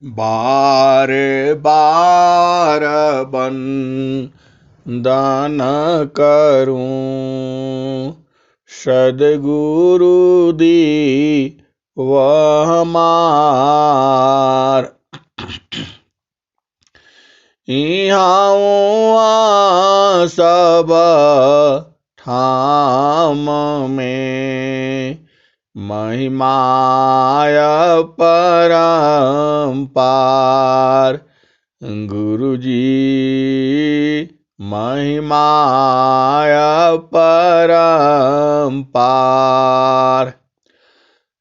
बार बार बंदन करूं सद्गुरु दी वह मार। इहाँ सब ठाम में महिमाय परम्पार। गुरुजी महिमाय परम्पार।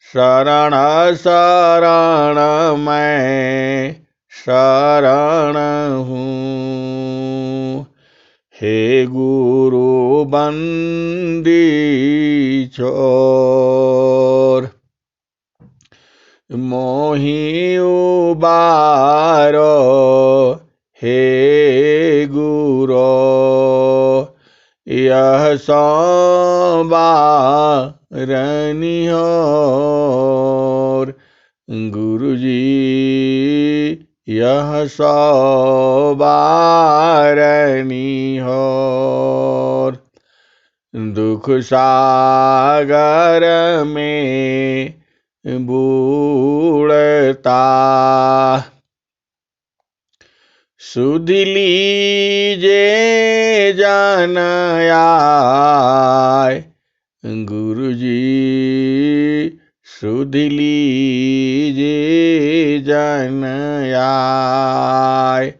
शरण शरण मैं शरण हूँ, हे गुरु बंदी छोर। मोहि उबारो हे गुरो, यह सवारनिहोर। गुरुजी यह सवारनिहोर। दुख सागर में बूढ़ता सुध लीजे जन आय। गुरुजी सुध लीजे जन आय।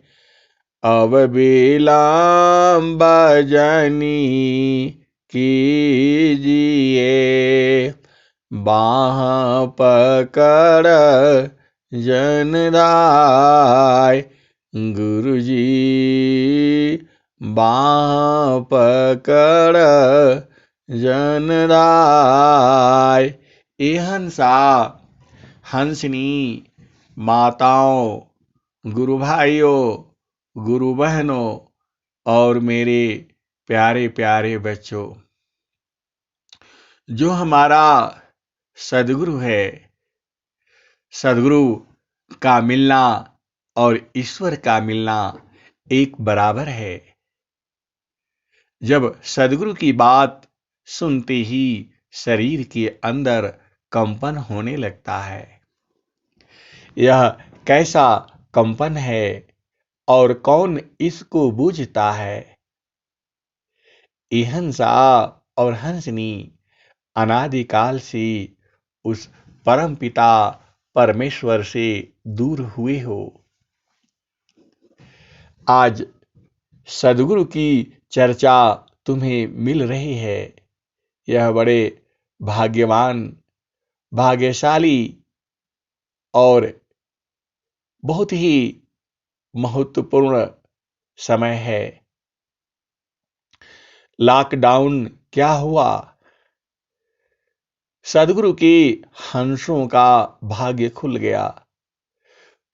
अब विलंब जनी कीजिए, बाह पकड़ जन दाय। गुरुजी बाह पकड़ जन दाय। ये हंसा हंसनी माताओं, गुरु भाइयों, गुरु बहनों और मेरे प्यारे प्यारे बच्चों, जो हमारा सद्गुरु है, सद्गुरु का मिलना और ईश्वर का मिलना एक बराबर है। जब सद्गुरु की बात सुनते ही शरीर के अंदर कंपन होने लगता है। यह कैसा कंपन है और कौन इसको बूझता है? ये हंसा और हंसनी अनादिकाल से उस परम पिता परमेश्वर से दूर हुए हो। आज सद्गुरु की चर्चा तुम्हें मिल रही है। यह बड़े भाग्यवान, भाग्यशाली और बहुत ही महत्वपूर्ण समय है। लॉकडाउन क्या हुआ? सद्गुरु के हंसों का भाग्य खुल गया।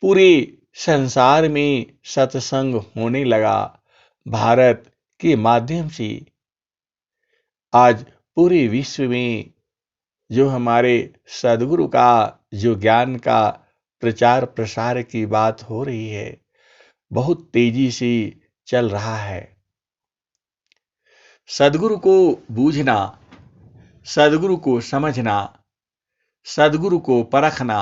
पूरे संसार में सत्संग होने लगा भारत के माध्यम से। आज पूरे विश्व में जो हमारे सद्गुरु का जो ज्ञान का प्रचार प्रसार की बात हो रही है, बहुत तेजी से चल रहा है। सद्गुरु को बूझना, सद्गुरु को समझना, सद्गुरु को परखना,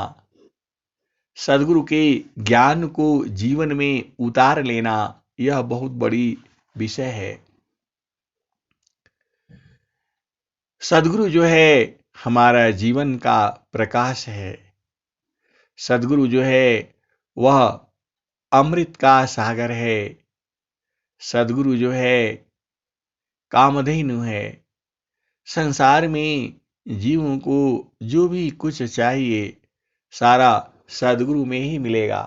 सद्गुरु के ज्ञान को जीवन में उतार लेना, यह बहुत बड़ी विषय है। सद्गुरु जो है हमारा जीवन का प्रकाश है। सद्गुरु जो है वह अमृत का सागर है। सद्गुरु जो है कामधेनु है। संसार में जीवों को जो भी कुछ चाहिए सारा सद्गुरु में ही मिलेगा।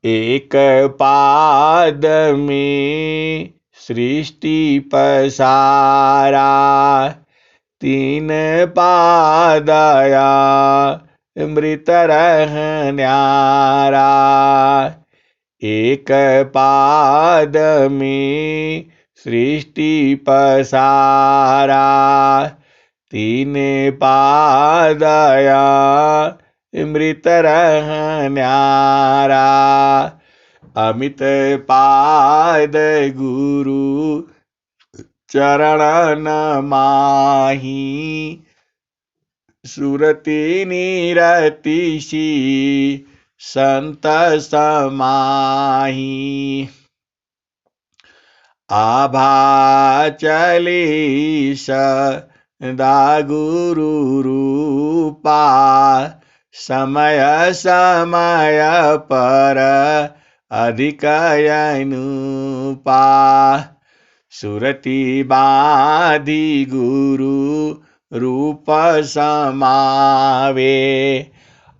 एक पाद में सृष्टि पसारा, तीन पादया मृत रह न्यारा। एक पाद में सृष्टि पसारा, तीन पादया मृत रह न्यारा। अमित पाद गुरु चरण न माही। सुरति निरति सी संत समाही। आभा चली सदा गुरु रूपा। समय समय पर अधिक अनुपा। सुरति बाधी गुरु रूप समावे।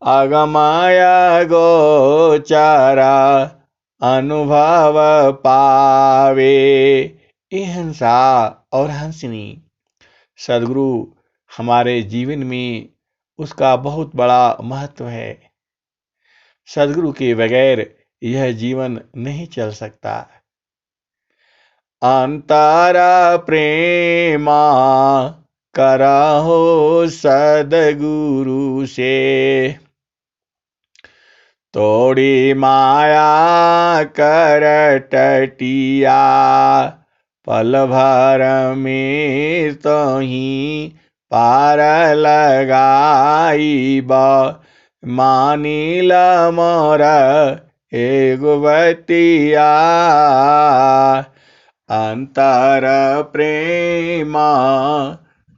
अगमय गोचर अनुभव पावे। ये हंसा और हंसनी सदगुरु हमारे जीवन में उसका बहुत बड़ा महत्व है। सदगुरु के बगैर यह जीवन नहीं चल सकता। अंतरा प्रेमा करहो सदगुरु से। तोड़ी माया कर टटिया। पल भर में तो ही पार लगाईब। मानिल मोर एगो बतिया। अंतर प्रेमा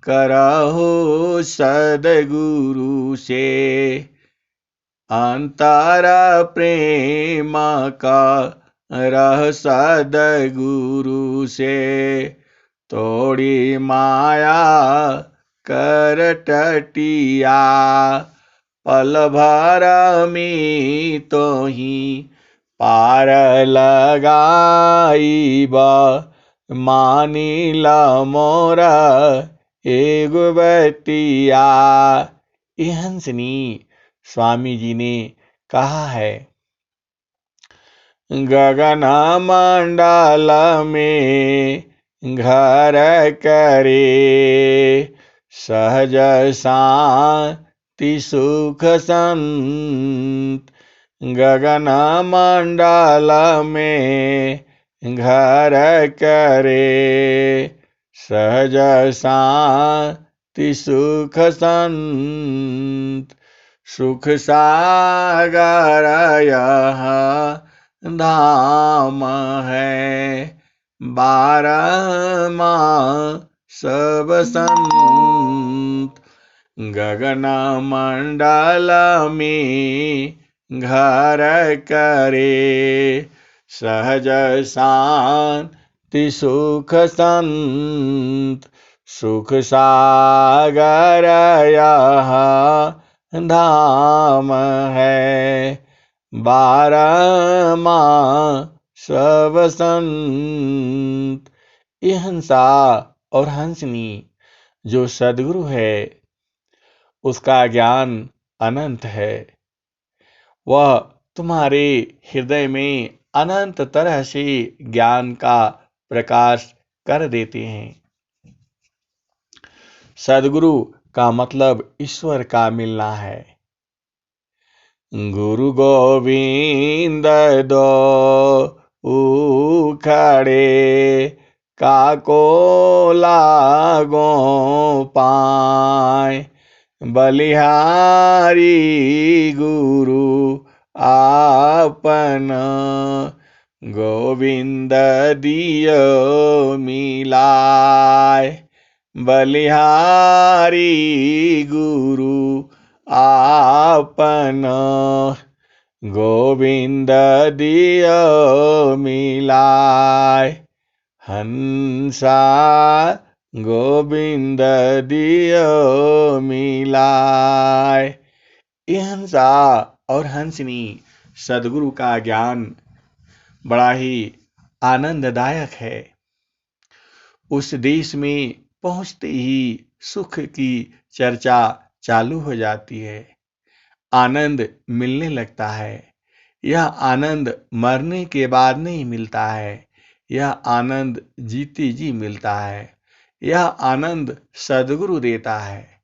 करहु सदगुरु से। अंतर प्रेम का रह सदगुरु से। तोड़ी माया कर टटिया। पल भर में तो ही पार लगाईब। मानिल मोरा एगो बतिया। ये हंसनी स्वामी जी ने कहा है। गगन मंडल में घर करे। सहज शांति सुख संत। गगन मंडल में घर करे। सहज शांति सुख संत। सुख सागर यह धाम है। बारह मास बसंत। गगन मंडल में घर करे। सहज शांति सुख संत। सुख सागर यह धाम है। बारह मास बसंत। ये हंसा और हंसनी जो सदगुरु है उसका ज्ञान अनंत है। वह तुम्हारे हृदय में अनंत तरह से ज्ञान का प्रकाश कर देते हैं। सदगुरु का मतलब ईश्वर का मिलना है। गुरु गोविंद दो उखड़े। काको लागो पाए। बलिहारी गुरु आपन। गोविंद दियो मिलाय। बलिहारी गुरु आपन। गोविंद दियो मिलाय। हंसा गोविंद दियो मिलाय। ये हंसा और हंसनी सदगुरु का ज्ञान बड़ा ही आनंददायक है। उस देश में पहुंचते ही सुख की चर्चा चालू हो जाती है। आनंद मिलने लगता है। यह आनंद मरने के बाद नहीं मिलता है। यह आनंद जीते जी मिलता है। यह आनंद सदगुरु देता है।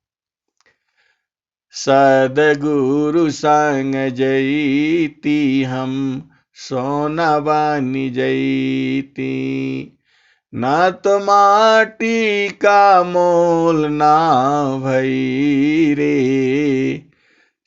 सदगुरु संग जईती हम सोना बानी जईती। न तो माटी का मोल ना भई रे,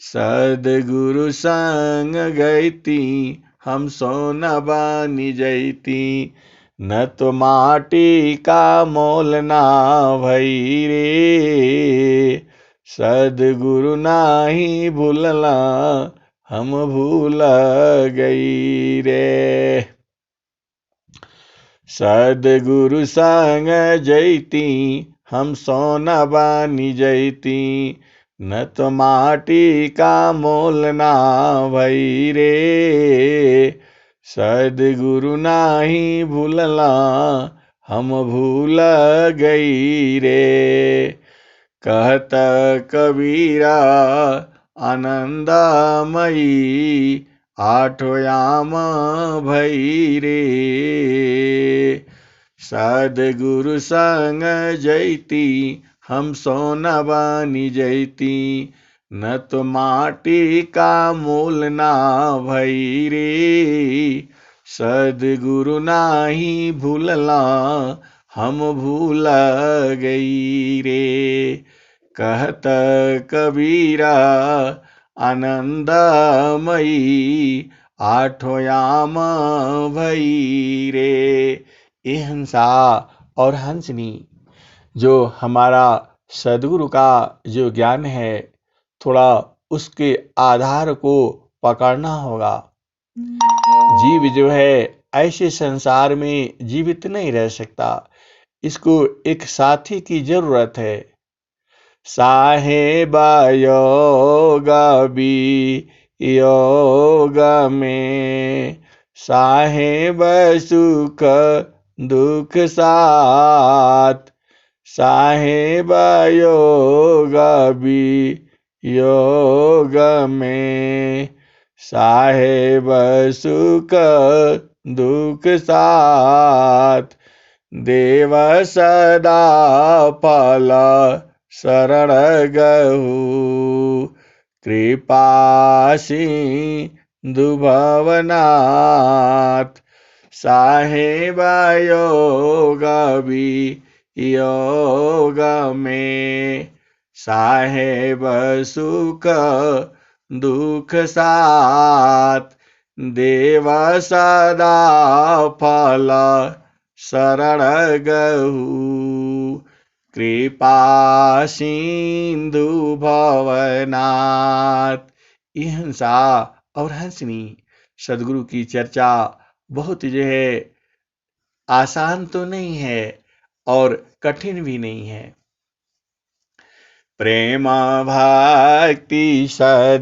सदगुरु संग गईती हम सोना बानी जईती। न तो माटी का मोल ना भई रे, सदगुरु नाही भूलला हम भूल गई रे। सदगुरु संग जईती हम सोना बानी जईती। न तो माटी का मोल ना भई रे, सदगुरु नाही भूलला हम भूल गई रे। कहत कबीरा आनंदमयी आठो याम भई रे, सदगुरु संग जईती हम सोना बानी जईती। न तो माटी का मोल ना भई रे, सदगुरु नाही भूलला हम भूल गई रे। कहत कबीरा आनंदमयी आठो याम भई रे। ये हंसा और हंसनी, जो हमारा सदगुरु का जो ज्ञान है, थोड़ा उसके आधार को पकड़ना होगा। जीव जो है ऐसे संसार में जीवित नहीं रह सकता, इसको एक साथी की जरूरत है। साहेब योग योग में, साहेब सुख दुख साथ। साहेब योग योग में, साहेब सुख दुख साथ। देव सदा फल शरण गहु, कृपा सिंधु भवनाथ। साहेब योग योग में, साहेब सुख दुख साथ। देव सदा फल शरण गहु, कृपा सिंधु भवनाथ। ये हंसा और हंसनी सदगुरु की चर्चा बहुत जो है आसान तो नहीं है और कठिन भी नहीं है। प्रेम भक्ति सद्गुरु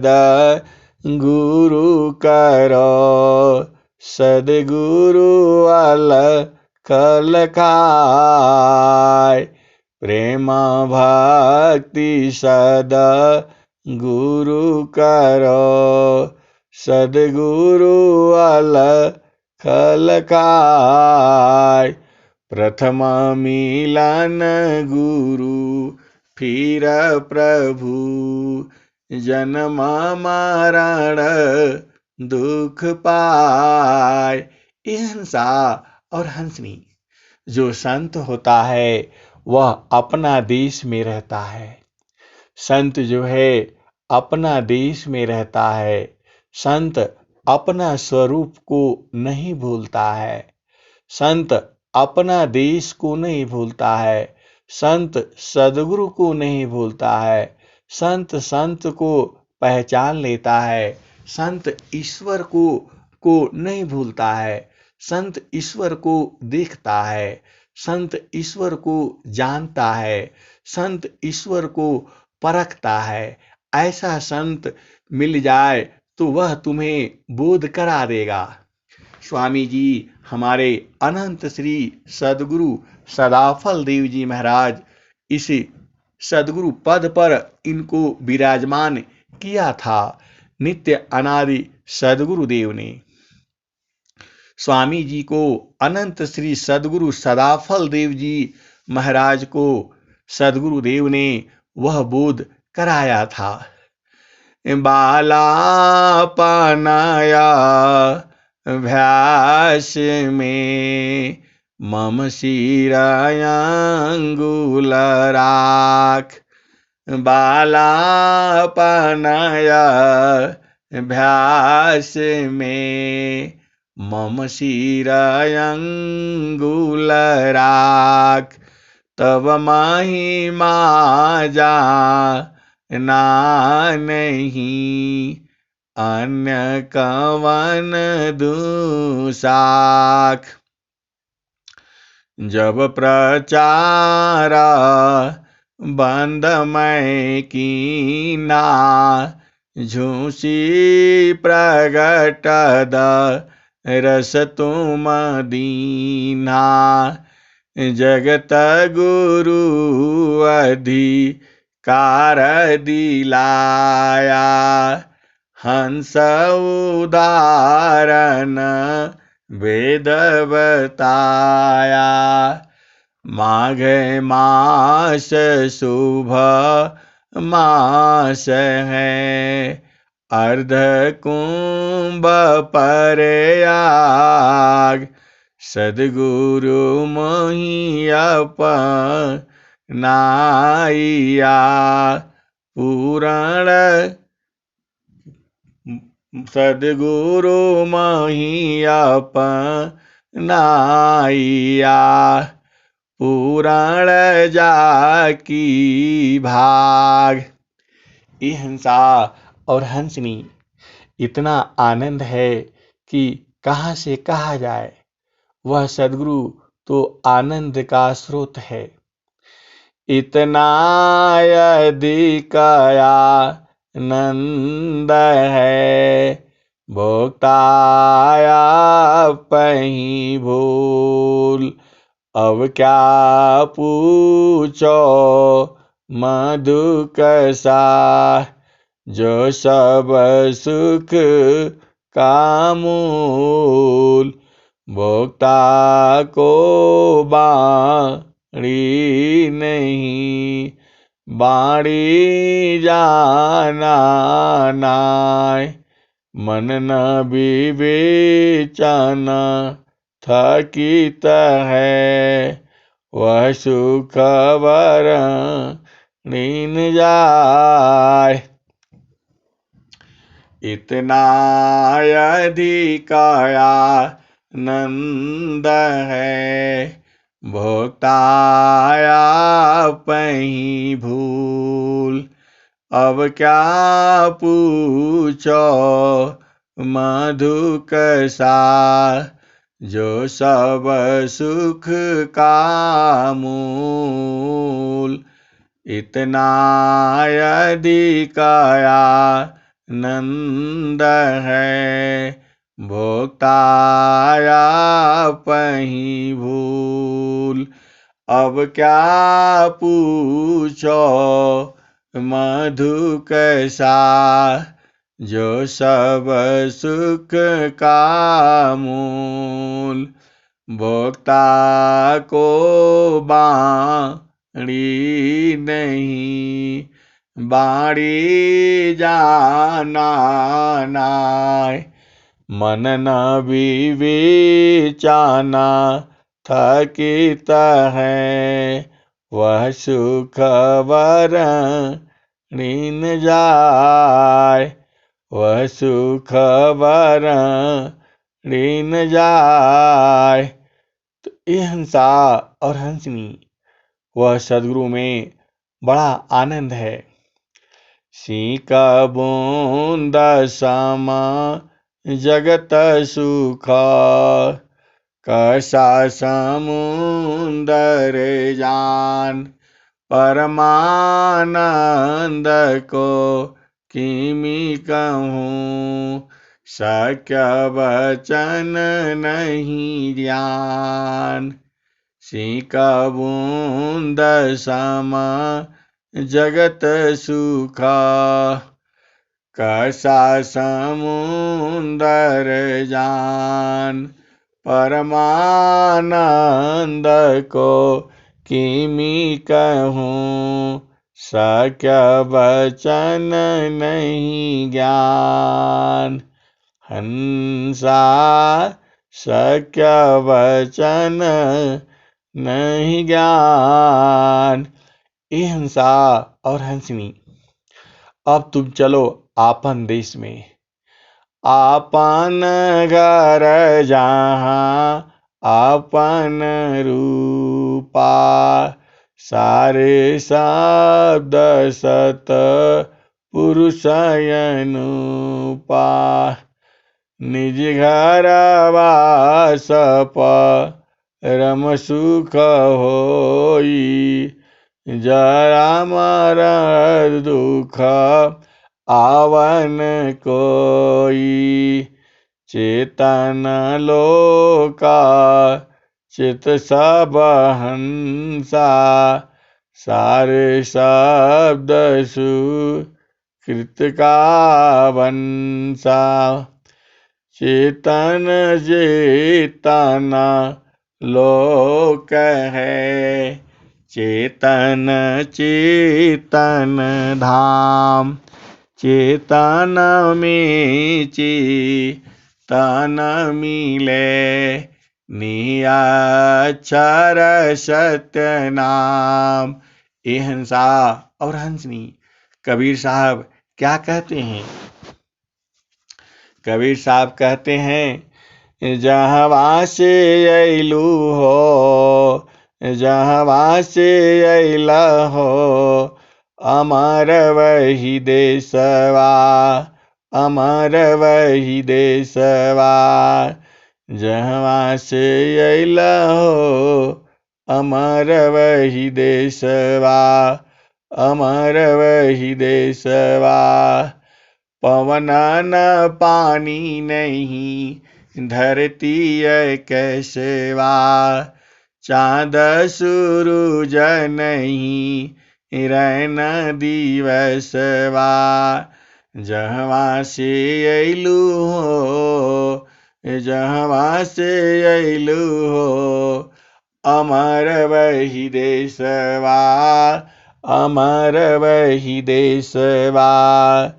करो, सद्गुरु अलख खाय। प्रेम भक्ति सद्गुरु करो, सद्गुरु अलख खाय। प्रथम मिलन गुरु फिर प्रभु, जन्म मरण दुख पाय। ये हंसा और हंसनी, जो संत होता है वह अपना देश में रहता है। संत जो है अपना देश में रहता है। संत अपना स्वरूप को नहीं भूलता है। संत अपना देश को नहीं भूलता है। संत सदगुरु को नहीं भूलता है। संत संत को पहचान लेता है। संत ईश्वर को नहीं भूलता है। संत ईश्वर को देखता है। संत ईश्वर को जानता है। संत ईश्वर को परखता है। ऐसा संत मिल जाए तो वह तुम्हें बोध करा देगा। स्वामी जी हमारे अनंत श्री सदगुरु सदाफल देव जी महाराज इस सदगुरु पद पर इनको विराजमान किया था नित्य अनादि सदगुरु देव ने। स्वामी जी को अनंत श्री सदगुरु सदाफल देव जी महाराज को सदगुरु देव ने वह बोध कराया था। बालापनया भ्यास में मम शिरअंगुल राख। बालापनया भ्यास में मम शिरअंगुल राख। तब महिमा जाना नहीं अन्य कवन दुसाख। जब प्रचार बंद मैं कीना झूसी प्रगट रस तुम दीना। जगत गुरु अधिकार दिलाया हंस उदाहरण वेद बताया। माघ मास शुभ मास है अर्ध कुंभ प्रयाग। सद्गुरु मोहि अपनाइया पूरण। सद्गुरु मोहि अपनाइया पूरण जाकी भाग। ये हंसा और हंसनी इतना आनंद है कि कहाँ से कहा जाए। वह सद्गुरु तो आनंद का स्रोत है। इतना अधिकया नंद है भोक्ताया पही भूल। अब क्या पूछो मधु कसा जो सब सुख का मूल। भोक्ता को बाणी नहीं बाणी जाना नाय। मन न विवेचन थकित है वह सुख वरण जाय। इतना अधिकया नंद है भोक्ताया पही भूल। अब क्या पूछो मधु कसा जो सब सुख का मूल। इतना अधिकया नंद है भोक्ताया पही भूल। अब क्या पूछो मधु कसा जो सब सुख का मूल। भोक्ता को बाणी नहीं बाणी जाना नाय। मन न विवेचना थकित है वह सुख वरण जाय। वह सुख वरण जाय। तो ये हंसा और हंसनी वह सद्गुरु में बड़ा आनंद है। सीक बूंद सम जगत सुख कसा समुंदर जान। परमानंद को किमि कहूँ शक्य वचन नहीं ज्ञान। सीक बूंद सम जगत सुख कसा समुंदर जान। परमानंद को किमि कहूँ सक्य वचन नहीं ज्ञान। हंसा सक्य वचन नहीं ज्ञान। ए हंसा और हंसनी, अब तुम चलो आपन देश में। आपन घर जहाँ आपन रूपा, सारे शब्द सत पुरुष अनुपा। निज घर वास परम सुख होई, जरा मरण दुख आवन कोई। चेतन लोका चित सब हंसा, सारे शब्द सुकृत का वंशा। चेतन चेतना लोक है, चेतन चेतन धाम। चेतन में चेतन मिले, निराक्षर सत्य नाम। ए हंसा और हंसनी, कबीर साहब क्या कहते हैं? कबीर साहब कहते हैं, जहाँ से अइलू हो, जहाँ से अइला हो, अमर वही देशवा, अमर वही देशवा। जहाँ से अइला हो, अमर वही देशवा, अमर वही देशवा। पवन न पानी नहीं, धरती कैसेवा। चाँद सूरज नहीं, रैन दिवसवा। जहाँ से अइलू हो, जहाँ से अइलू हो, अमर वही देशवा, अमर वही देशवा।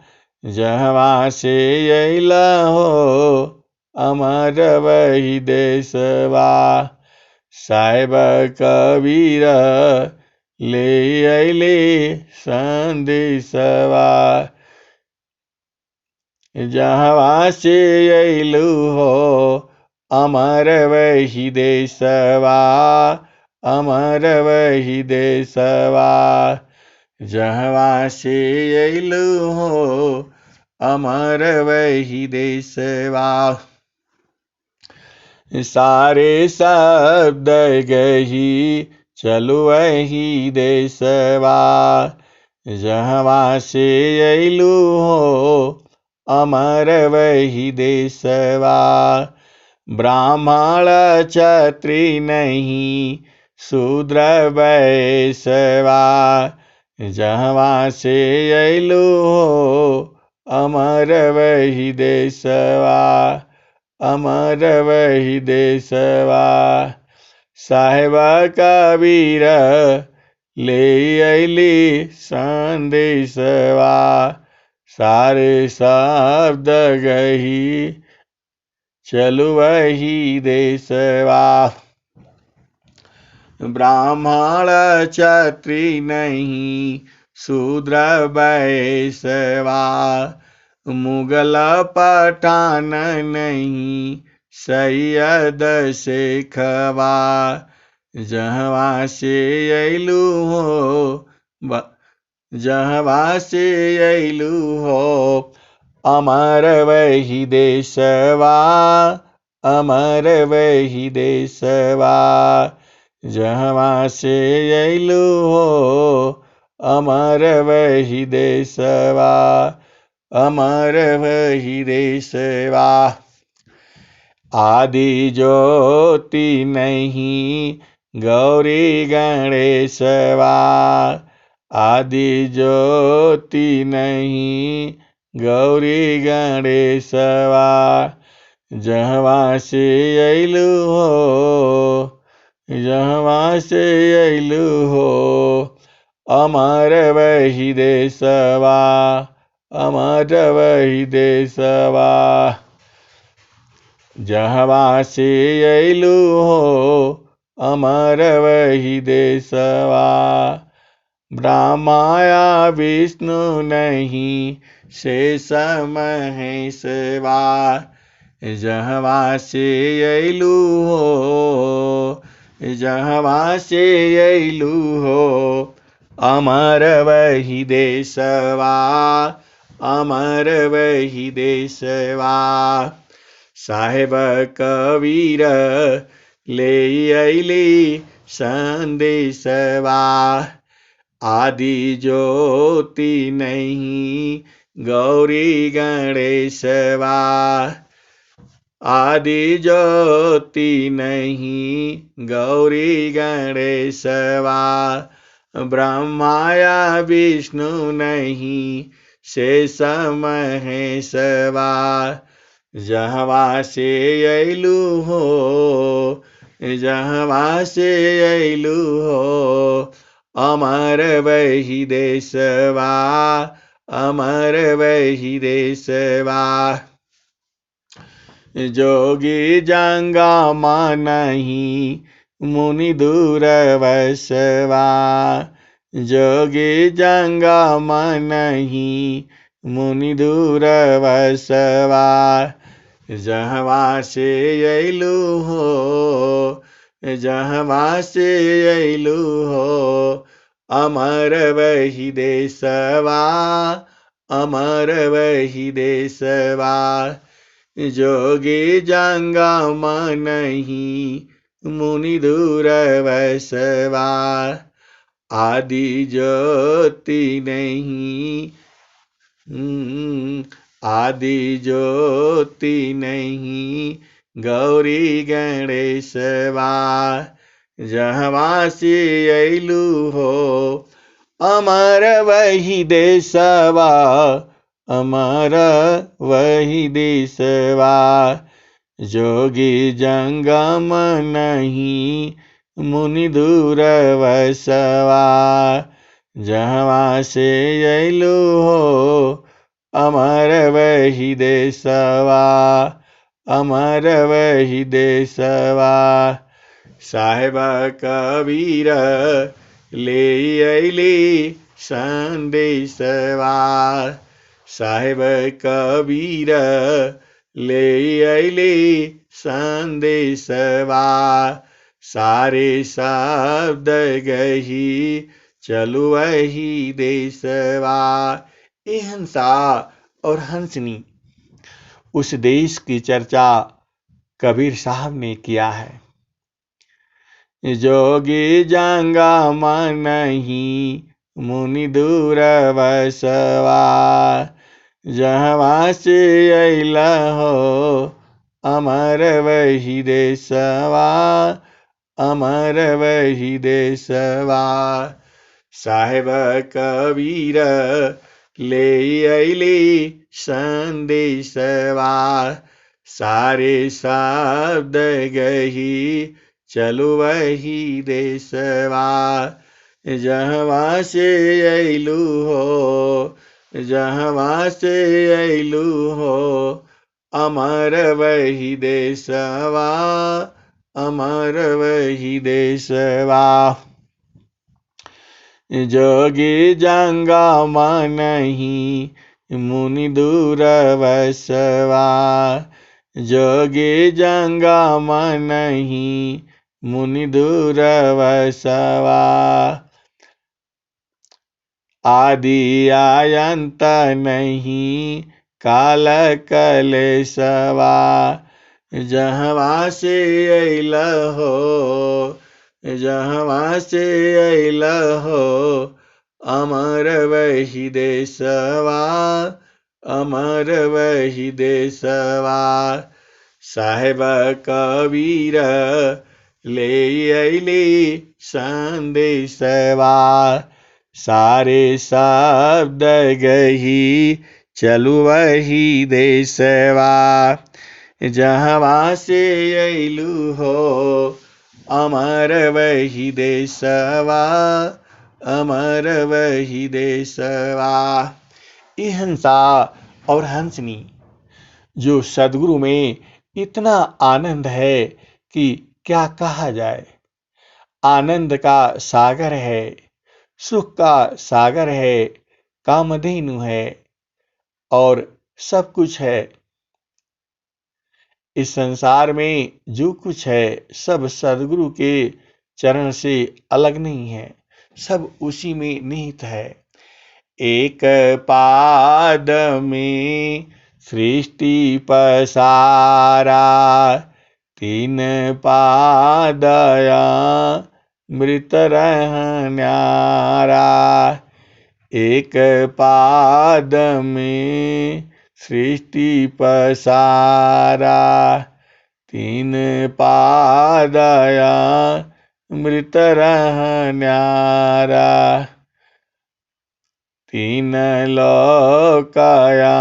जहाँ से अइला हो, अमर वही देशवा। साहेब कबीर ले अइले संदेशवा, जहाँ से अइलू हो, अमर वही देशवा, अमर वही देशवा। जहाँ से अइलू हो, अमर वही देशवा। सारे शब्द गही चलो वही देशवा, जहाँ से अइलू हो, अमर वही देशवा। ब्राह्मण क्षत्रिय नहीं, शूद्र वैश्यवा। जहाँ से अइलू हो, अमर वही देशवा, अमर वही देशवा। साहेब कबीर ले अइली संदेशवा, सारे शब्द गही चलो वही देशवा। ब्राह्मण क्षत्रिय नहीं, शूद्र वैश्यवा। मुगल पठान नहीं, सैयद शेखवा। जहाँ से अइलू हो, जहाँ से अइलू हो, अमर वही देशवा, अमर वही देशवा। जहाँ से अइलू हो, अमर वही देशवा, अमर वही देशवा। आदि ज्योति नहीं, गौरी गणेशवा। आदि ज्योति नहीं, गौरी गणेशवा। जहाँ से अइलू हो, जहाँ से अइलू हो, अमर वही देशवा, अमर वही देशवा। जहवा से अइलु हो, अमर वही देशवा। ब्रह्माया विष्णु नहीं, शेष महेशवा। जहवा से अइलु हो, जहवा से अइलु हो, अमर वही देशवा, अमर वही देशवा। साहेब कबीर ले अइली संदेशवा। आदि ज्योति नहीं, गौरी गणेशवा। आदि ज्योति नहीं, गौरी गणेशवा। ब्रह्माया विष्णु नहीं, शेष महेशवा। जहवा से अइलु हो, जहवा से अइलु हो, अमर वही देशवा, अमर वही देशवा। जोगी जंगमा नहीं, मुनि दूरवसवा। जोगी जंगमा नहीं, मुनि दूरवसवा। जहवा से अइलु हो, जहवा से अइलु हो, अमर वही देशवा, अमर वही देशवा। जोगी जंगमा नहीं, मुनि दूरवसवा। आदि ज्योति नहीं, आदि ज्योति नहीं, गौरी गणेशवा। जहवा से अइलु हो, अमर वही देशवा, अमर वही देशवा। जोगी जंगम नहीं, मुनि दूरवसवा। जहवा से अइलु हो, अमर वही देशवा, अमर वही देशवा। साहेब कबीर ले अइली संदेशवा। साहेब कबीर ले अइली संदेशवा। सारे शब्द गही, चलु वही देशवा। ए हंसा और हंसनी, उस देश की चर्चा कबीर साहब ने किया है। जोगी जंगमा नहीं, मुनि दूरवसवा। जहवा से अइला हो, अमर वही देशवा, अमर वही देशवा। साहेब कबीर ले अइली संदेशवा। सारे शब्द गही, चलु वही देशवा। जहवा से अइलु हो, जहवा से अइलु हो, अमर वही देशवा, अमर वही देशवा। जोगी जंगमा नहीं, मुनि दूरवसवा। जोगी जंगमा नहीं, मुनि दूरवसवा। आदि अयंत नहीं, काल कलेशवा। जहवा से अइला हो, जहवा से अइला हो, अमर वही देशवा, अमर वही देशवा। साहेब कबीर ले अइली संदेशवा। सारे शब्द गही, चलु वही देशवा। जहवा से अइलु हो, अमर वही देशवा, अमर वही देशवा। ये हंसा और हंसनी, जो सदगुरु में इतना आनंद है कि क्या कहा जाए। आनंद का सागर है, सुख का सागर है, कामधेनु है और सब कुछ है। इस संसार में जो कुछ है सब सदगुरु के चरण से अलग नहीं है, सब उसी में निहित है। एक पाद में सृष्टि पसारा, तीन पादया मृत रहन्यारा। एक पाद में सृष्टि पसारा, तीन पादया मृत रहन्यारा। तीन लोकया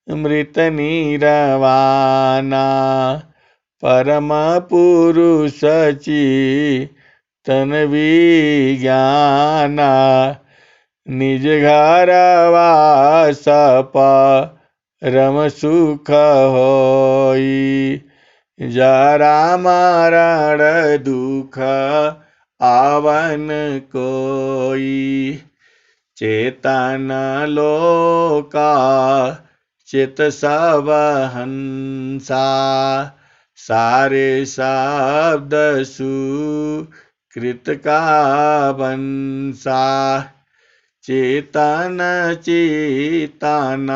मृत निरवाना, परम पुरुष चितन विज्ञाना। निज घर वास परम सुख होई, जरा मरण दुख आवन कोई। चेतन लोका चित सब हंसा, सारे शब्द सुकृत का बंसा। चेतन चेतन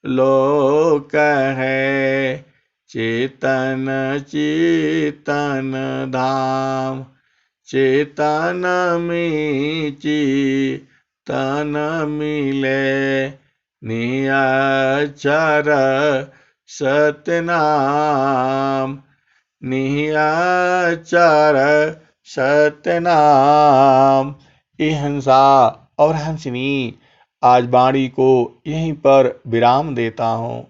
लोक है, चेतन चेतन धाम। चेतन में चेतन मिले, निअक्षर सतनाम। निअक्षर सतनाम। ये हंसा और हंसनी आज वाणी को यहीं पर विराम देता हूँ।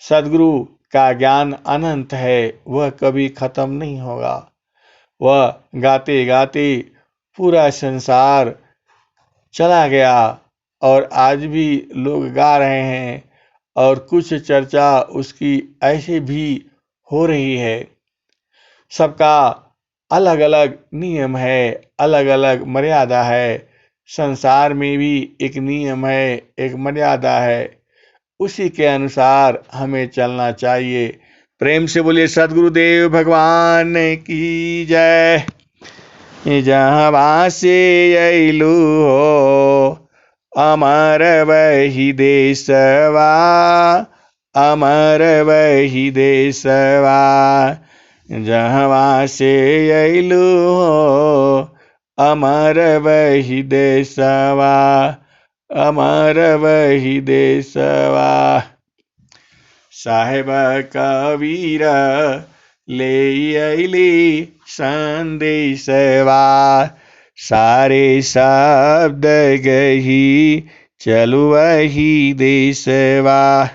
सदगुरु का ज्ञान अनंत है, वह कभी खत्म नहीं होगा। वह गाते गाते पूरा संसार चला गया और आज भी लोग गा रहे हैं और कुछ चर्चा उसकी ऐसे भी हो रही है। सबका अलग अलग नियम है, अलग अलग मर्यादा है। संसार में भी एक नियम है, एक मर्यादा है, उसी के अनुसार हमें चलना चाहिए। प्रेम से बोलिए सद्गुरुदेव भगवान की जय। जहाँ से अइलू हो, अमर वही देशवा, अमर वही देशवा। जहाँ से अइलू हो, अमर वही देशवा, अमर वही देशवा। साहेब कबीर ले अइली संदेशवा, सारे शब्द गही चलु वही देशवा।